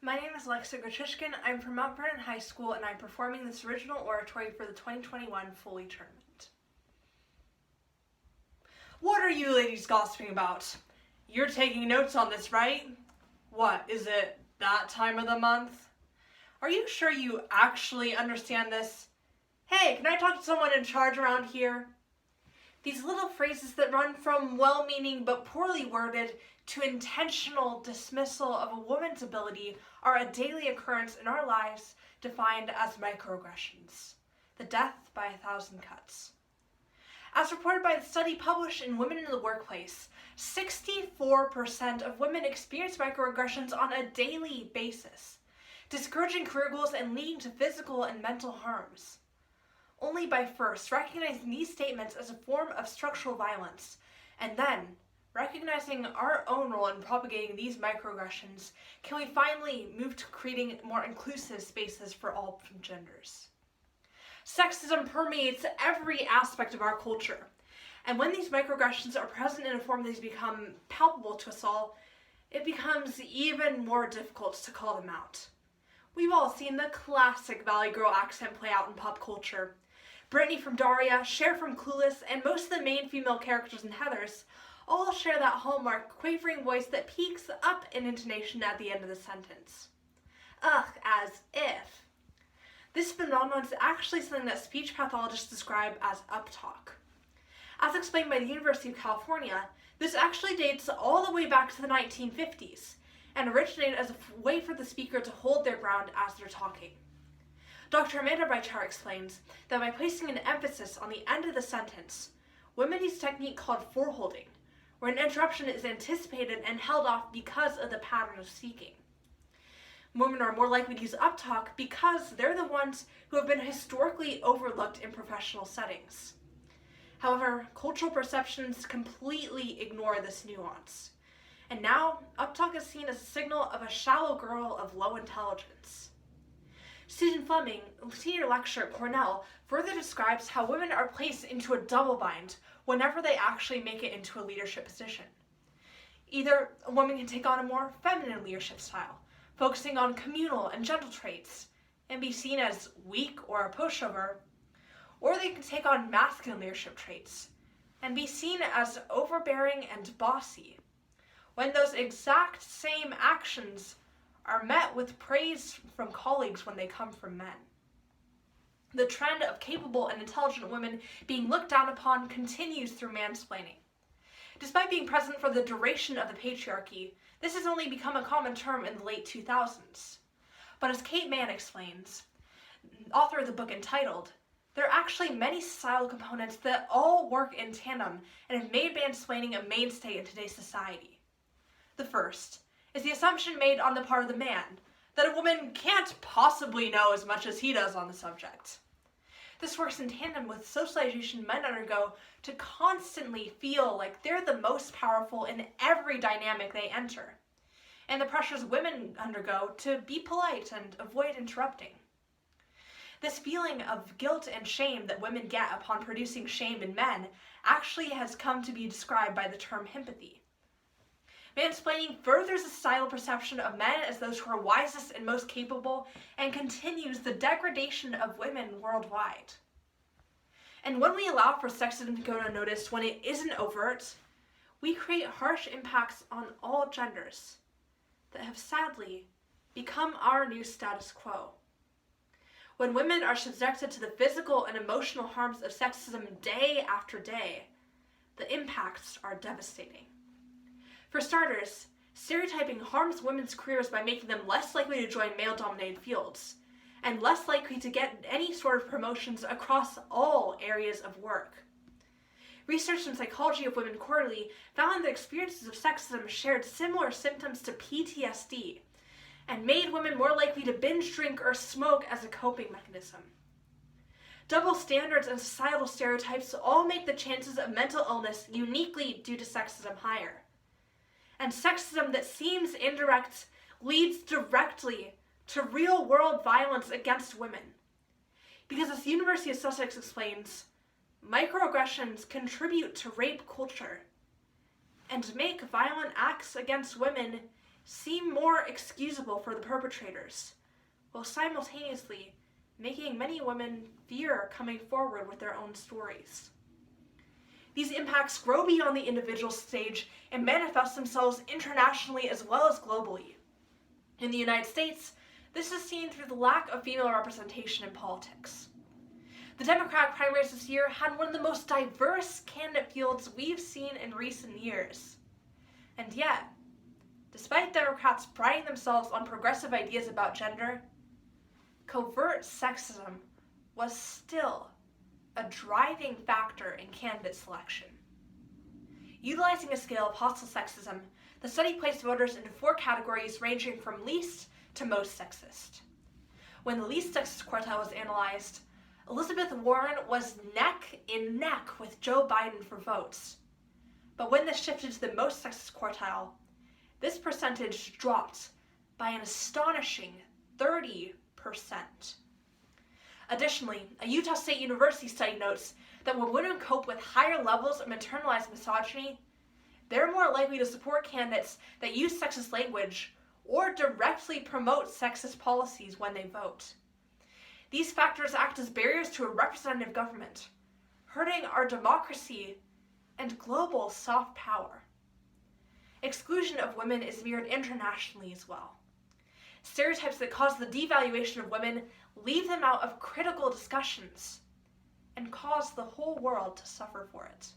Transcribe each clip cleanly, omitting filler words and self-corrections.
My name is Grechishkin. I'm from Mount Vernon High School and I'm performing this original oratory for the 2021 Foley tournament. What are you ladies gossiping about? You're taking notes on this, right? What, is it that time of the month? Are you sure you actually understand this? Hey, can I talk to someone in charge around here? These little phrases that run from well-meaning but poorly worded to intentional dismissal of a woman's ability are a daily occurrence in our lives, defined as microaggressions, the death by 1,000 cuts. As reported by the study published in Women in the Workplace, 64% of women experience microaggressions on a daily basis, discouraging career goals and leading to physical and mental harms. Only by first recognizing these statements as a form of structural violence, and then recognizing our own role in propagating these microaggressions, can we finally move to creating more inclusive spaces for all genders. Sexism permeates every aspect of our culture, and when these microaggressions are present in a form that has become palpable to us all, it becomes even more difficult to call them out. We've all seen the classic Valley Girl accent play out in pop culture. Brittany from Daria, Cher from Clueless, and most of the main female characters in Heathers all share that hallmark quavering voice that peaks up in intonation at the end of the sentence. Ugh, as if. This phenomenon is actually something that speech pathologists describe as uptalk. As explained by the University of California, this actually dates all the way back to the 1950s and originated as a way for the speaker to hold their ground as they're talking. Dr. Amanda Reichart explains that by placing an emphasis on the end of the sentence, women use a technique called foreholding, where an interruption is anticipated and held off because of the pattern of speaking. Women are more likely to use uptalk because they're the ones who have been historically overlooked in professional settings. However, cultural perceptions completely ignore this nuance, and now uptalk is seen as a signal of a shallow girl of low intelligence. Susan Fleming, senior lecturer at Cornell, further describes how women are placed into a double bind whenever they actually make it into a leadership position. Either a woman can take on a more feminine leadership style, focusing on communal and gentle traits, and be seen as weak or a pushover, or they can take on masculine leadership traits, and be seen as overbearing and bossy, when those exact same actions are met with praise from colleagues when they come from men. The trend of capable and intelligent women being looked down upon continues through mansplaining. Despite being present for the duration of the patriarchy, this has only become a common term in the late 2000s. But as Kate Mann explains, author of the book entitled, there are actually many societal components that all work in tandem and have made mansplaining a mainstay in today's society. The first is the assumption made on the part of the man that a woman can't possibly know as much as he does on the subject. This works in tandem with socialization men undergo to constantly feel like they're the most powerful in every dynamic they enter, and the pressures women undergo to be polite and avoid interrupting. This feeling of guilt and shame that women get upon producing shame in men actually has come to be described by the term himpathy. Mansplaining furthers the societal perception of men as those who are wisest and most capable, and continues the degradation of women worldwide. And when we allow for sexism to go unnoticed when it isn't overt, we create harsh impacts on all genders that have sadly become our new status quo. When women are subjected to the physical and emotional harms of sexism day after day, the impacts are devastating. For starters, stereotyping harms women's careers by making them less likely to join male-dominated fields, and less likely to get any sort of promotions across all areas of work. Research in Psychology of Women Quarterly found that experiences of sexism shared similar symptoms to PTSD, and made women more likely to binge drink or smoke as a coping mechanism. Double standards and societal stereotypes all make the chances of mental illness uniquely due to sexism higher. And sexism that seems indirect leads directly to real-world violence against women. Because as the University of Sussex explains, microaggressions contribute to rape culture and make violent acts against women seem more excusable for the perpetrators, while simultaneously making many women fear coming forward with their own stories. These impacts grow beyond the individual stage and manifest themselves internationally as well as globally. In the United States, this is seen through the lack of female representation in politics. The Democratic primaries this year had one of the most diverse candidate fields we've seen in recent years. And yet, despite Democrats priding themselves on progressive ideas about gender, covert sexism was still a driving factor in candidate selection. Utilizing a scale of hostile sexism, the study placed voters into 4 categories ranging from least to most sexist. When the least sexist quartile was analyzed, Elizabeth Warren was neck and neck with Joe Biden for votes. But when this shifted to the most sexist quartile, this percentage dropped by an astonishing 30%. Additionally, a Utah State University study notes that when women cope with higher levels of internalized misogyny, they're more likely to support candidates that use sexist language or directly promote sexist policies when they vote. These factors act as barriers to a representative government, hurting our democracy and global soft power. Exclusion of women is mirrored internationally as well. Stereotypes that cause the devaluation of women leave them out of critical discussions and cause the whole world to suffer for it.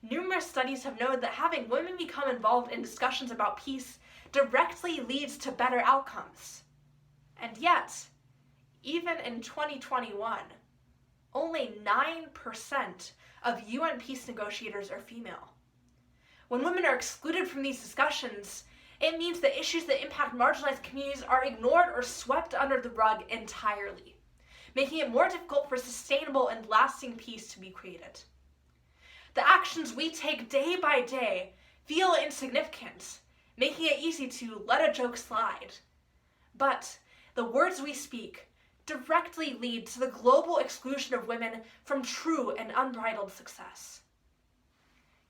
Numerous studies have noted that having women become involved in discussions about peace directly leads to better outcomes. And yet, even in 2021, only 9% of UN peace negotiators are female. When women are excluded from these discussions, it means that issues that impact marginalized communities are ignored or swept under the rug entirely, making it more difficult for sustainable and lasting peace to be created. The actions we take day by day feel insignificant, making it easy to let a joke slide. But the words we speak directly lead to the global exclusion of women from true and unbridled success.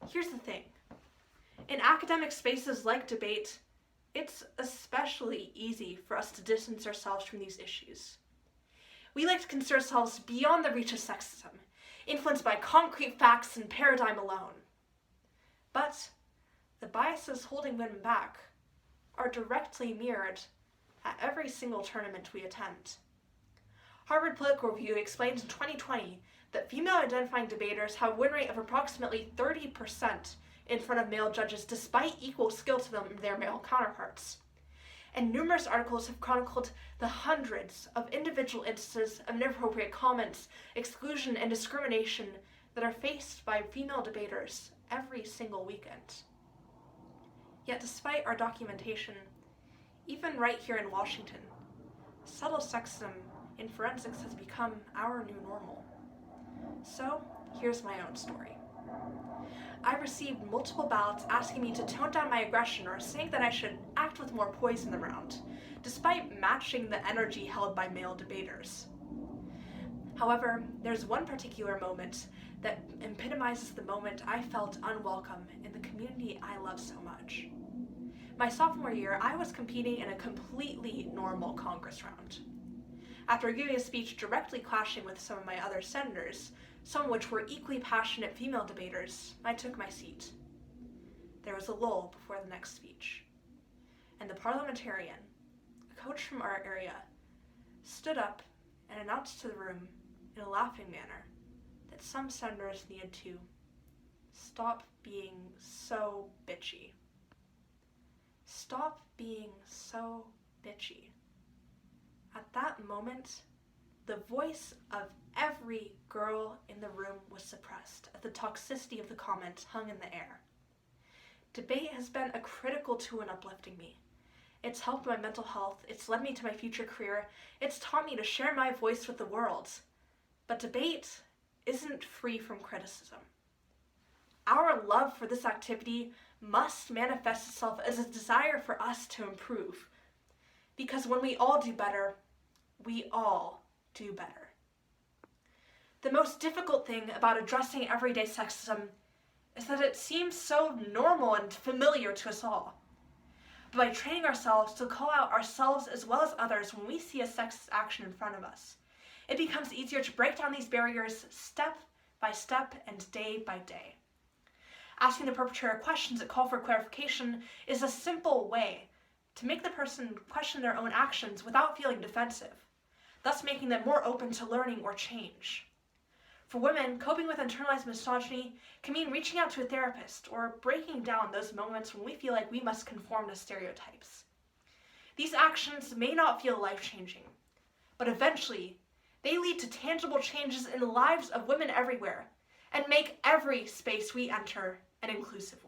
Here's the thing. In academic spaces like debate, it's especially easy for us to distance ourselves from these issues. We like to consider ourselves beyond the reach of sexism, influenced by concrete facts and paradigm alone. But the biases holding women back are directly mirrored at every single tournament we attend. Harvard Political Review explains in 2020 that female-identifying debaters have a win rate of approximately 30% in front of male judges despite equal skill to them and their male counterparts. And numerous articles have chronicled the hundreds of individual instances of inappropriate comments, exclusion, and discrimination that are faced by female debaters every single weekend. Yet despite our documentation, even right here in Washington, subtle sexism in forensics has become our new normal. So, here's my own story. I received multiple ballots asking me to tone down my aggression or saying that I should act with more poise in the round, despite matching the energy held by male debaters. However, there's one particular moment that epitomizes the moment I felt unwelcome in the community I love so much. My sophomore year, I was competing in a completely normal Congress round. After giving a speech directly clashing with some of my other senators, some of which were equally passionate female debaters, I took my seat. There was a lull before the next speech, and the parliamentarian, a coach from our area, stood up and announced to the room in a laughing manner that some senators needed to stop being so bitchy. Stop being so bitchy. At that moment, the voice of every girl in the room was suppressed as the toxicity of the comment hung in the air. Debate has been a critical tool in uplifting me. It's helped my mental health, it's led me to my future career, it's taught me to share my voice with the world. But debate isn't free from criticism. Our love for this activity must manifest itself as a desire for us to improve. Because when we all do better, we all do better. The most difficult thing about addressing everyday sexism is that it seems so normal and familiar to us all. but by training ourselves to call out ourselves as well as others when we see a sexist action in front of us. It becomes easier to break down these barriers step by step and day by day. Asking the perpetrator questions that call for clarification is a simple way to make the person question their own actions without feeling defensive, thus making them more open to learning or change. For women, coping with internalized misogyny can mean reaching out to a therapist or breaking down those moments when we feel like we must conform to stereotypes. These actions may not feel life-changing, but eventually, they lead to tangible changes in the lives of women everywhere and make every space we enter an inclusive one.